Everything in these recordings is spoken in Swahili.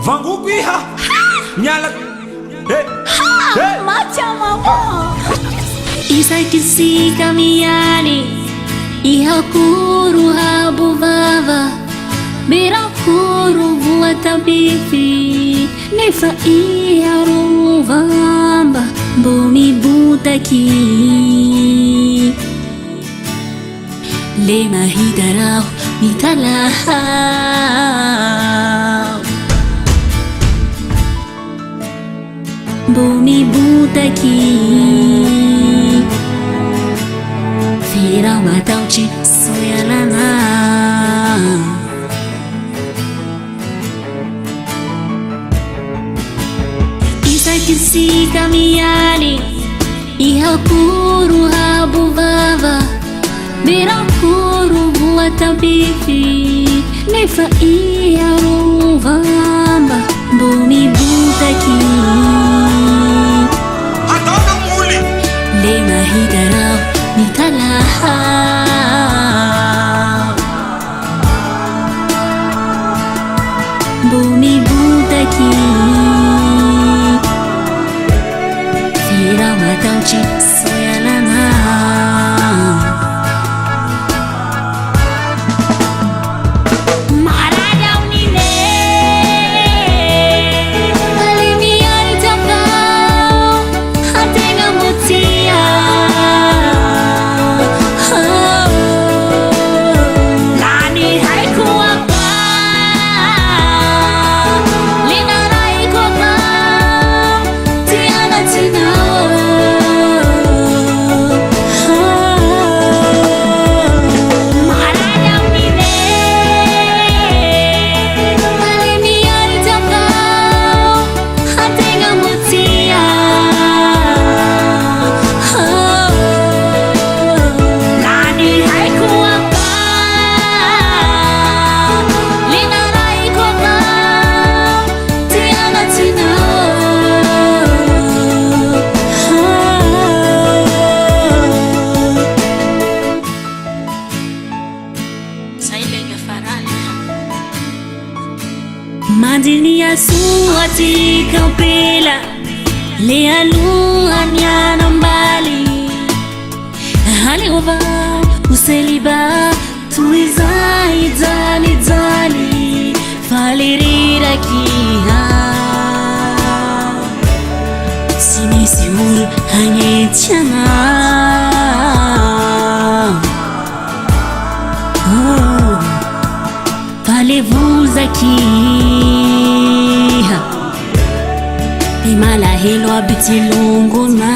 Vanguku iha nyala Macam apa? Isai kisi kamiani iha kuru habu vava Mira kuru vuata bifi Nefa iha ruvamba Bumi butaki Lema hidarau mitalahau Bumi butaki Vira matauchi soyalana Isa kisi kamiani Iha kuru habu vava Vira kuru vuata bifi Nefa iha ruvamba Bumi butaki Lema hidarau mitalahau Bumi butaki Vira matauchi soyalana Mandinia suati kau pela Lealuan ya nambali Hali ova useliba Tuizai zali zali Falirira kiha Sini siul hanya chana Parlez-vous aqui Imala hilo abiti lungu na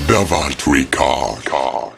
Belvalt Record.